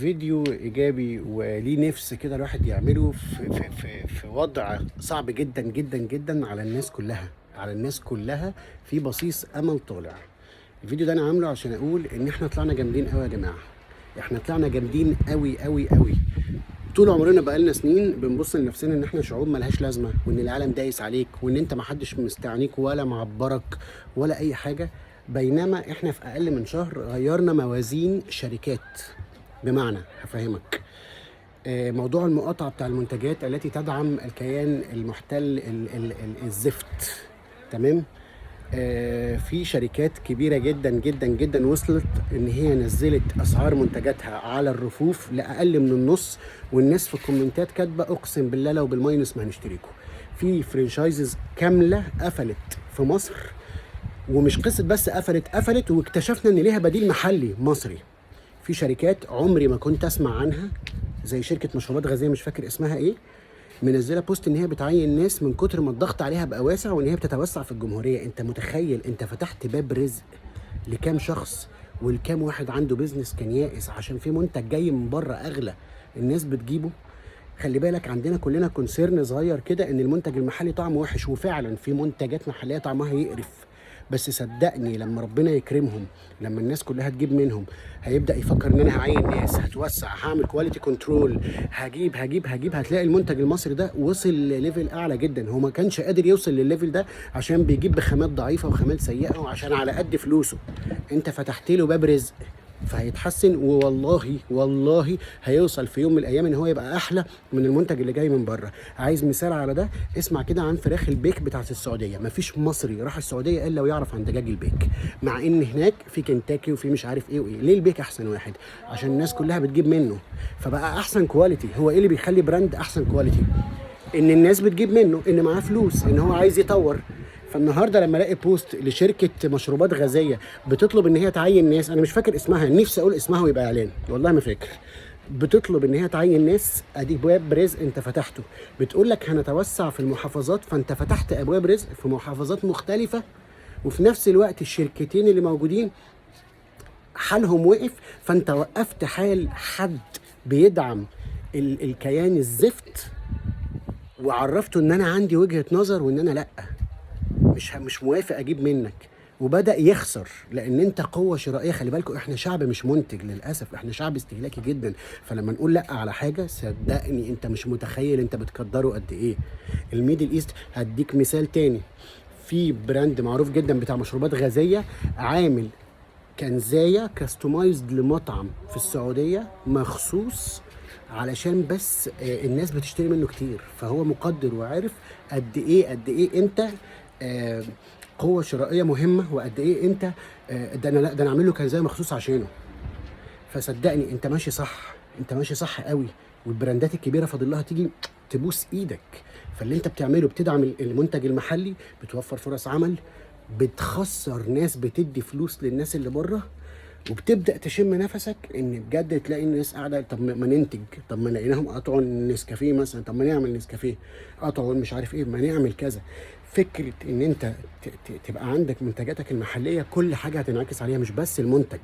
فيديو ايجابي وليه نفس كده الواحد يعمله في وضع صعب جدا جدا جدا على الناس كلها، في بصيص امل طالع. الفيديو ده انا عامله عشان اقول ان احنا طلعنا جامدين قوي يا جماعه. احنا طلعنا جامدين قوي قوي قوي. طول عمرنا بقالنا سنين بنبص لنفسنا ان احنا شعوب ملهاش لازمه، وان العالم دايس عليك، وان انت محدش مستعنيك ولا معبرك ولا اي حاجه. بينما احنا في اقل من شهر غيرنا موازين شركات. بمعنى هفهمك، موضوع المقاطعة بتاع المنتجات التي تدعم الكيان المحتل الزفت. تمام. في شركات كبيرة جدا جدا جدا وصلت ان هي نزلت اسعار منتجاتها على الرفوف لأقل من النص، والناس في الكومنتات كاتبة اقسم بالله لو بالماينس ما هنشتريكم. في فرنشايزز كاملة قفلت في مصر، ومش قصة بس قفلت واكتشفنا ان ليها بديل محلي مصري. في شركات عمري ما كنت اسمع عنها، زي شركه مشروبات غازيه مش فاكر اسمها ايه، منزله بوست ان هي بتعين ناس من كتر ما الضغط عليها بقى واسع، وان هي بتتوسع في الجمهوريه. انت متخيل انت فتحت باب رزق لكام شخص، والكام واحد عنده بيزنس كان يائس عشان في منتج جاي من بره اغلى الناس بتجيبه. خلي بالك عندنا كلنا كونسيرن صغير كده ان المنتج المحلي طعمه وحش، وفعلا في منتجات محليه طعمها يقرف. بس صدقني لما ربنا يكرمهم، لما الناس كلها تجيب منهم، هيبدا يفكر ان انا هعين ناس، هتوسع، هعمل كواليتي كنترول، هجيب هتلاقي المنتج المصري ده وصل لليفل اعلى جدا. هو ما كانش قادر يوصل للليفل ده عشان بيجيب بخامات ضعيفه وخامات سيئه وعشان على قد فلوسه. انت فتحت له باب رزق فهيتحسن، والله هيوصل في يوم من الايام ان هو يبقى احلى من المنتج اللي جاي من بره. عايز مثال على ده؟ اسمع كده عن فراخ البيك بتاعت السعوديه. مفيش مصري راح السعوديه الا ويعرف عن دجاج البيك، مع ان هناك في كنتاكي وفي مش عارف ايه وايه. ليه البيك احسن واحد؟ عشان الناس كلها بتجيب منه فبقى احسن كواليتي. هو ايه اللي بيخلي براند احسن كواليتي؟ ان الناس بتجيب منه، ان معاه فلوس، ان هو عايز يطور. فالنهارده لما الاقي بوست لشركه مشروبات غازيه بتطلب ان هي تعين ناس، انا مش فاكر اسمها، نفسي اقول اسمها ويبقى اعلان، والله ما فاكر. بتطلب ان هي تعين ناس، ادي باب رزق انت فتحته. بتقول لك هنتوسع في المحافظات، فانت فتحت ابواب رزق في محافظات مختلفه. وفي نفس الوقت الشركتين اللي موجودين حالهم وقف، فانت وقفت حال حد بيدعم الكيان الزفت، وعرفته ان انا عندي وجهة نظر وان انا لا، مش موافق اجيب منك. وبدأ يخسر لان انت قوة شرائية. خلي بالكم احنا شعب مش منتج للاسف، احنا شعب استهلاكي جدا. فلما نقول لا على حاجة صدقني انت مش متخيل انت بتقدره قد ايه. الميدل ايست هديك مثال تاني. في براند معروف جدا بتاع مشروبات غازية عامل كنزاية كاستمايزد لمطعم في السعودية مخصوص علشان بس الناس بتشتري منه كتير. فهو مقدر وعارف قد ايه انت قوة شرائية مهمة، وقد ايه انت ده انا، لا ده انا اعمل له كنزاية مخصوص عشانه. فصدقني انت ماشي صح، انت ماشي صح قوي. والبراندات الكبيرة فاضل لها تيجي تبوس ايدك. فاللي انت بتعمله بتدعم المنتج المحلي، بتوفر فرص عمل، بتخسر ناس بتدي فلوس للناس اللي بره، وبتبدا تشم نفسك ان بجد تلاقي الناس قاعده. طب ما ننتج، طب ما لقيناهم قطعوا النسكافيه مثلا، طب ما نعمل نسكافيه، قطعوا مش عارف ايه، ما نعمل كذا. فكره ان انت تبقى عندك منتجاتك المحليه، كل حاجه هتنعكس عليها، مش بس المنتج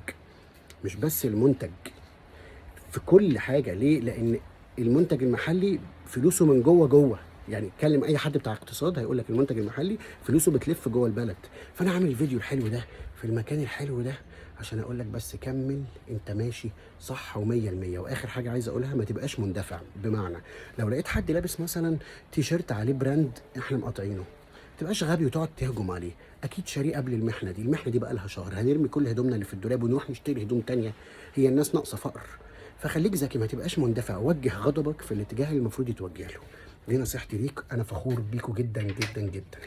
في كل حاجه. ليه؟ لان المنتج المحلي فلوسه من جوه. يعني اتكلم اي حد بتاع اقتصاد هيقول لك المنتج المحلي فلوسه بتلف جوه البلد. فانا عامل الفيديو الحلو ده في المكان الحلو ده عشان اقول لك بس كمل، انت ماشي صح و100%. واخر حاجه عايز اقولها، ما تبقاش مندفع. بمعنى لو لقيت حد لابس مثلا تيشيرت عليه براند احنا مقاطعينه، ما تبقاش غبي وتقعد تهجم عليه. اكيد شاريه قبل المحنه دي بقى لها شهر. هنرمي كل هدومنا اللي في الدولاب ونروح نشتري هدوم تانية؟ هي الناس ناقصه فقر. فخليك ذكي، ما تبقاش مندفع، وجه غضبك في الاتجاه اللي المفروض يتوجه له. دي نصيحتي ليك، انا فخور بيكوا جدا جدا جدا.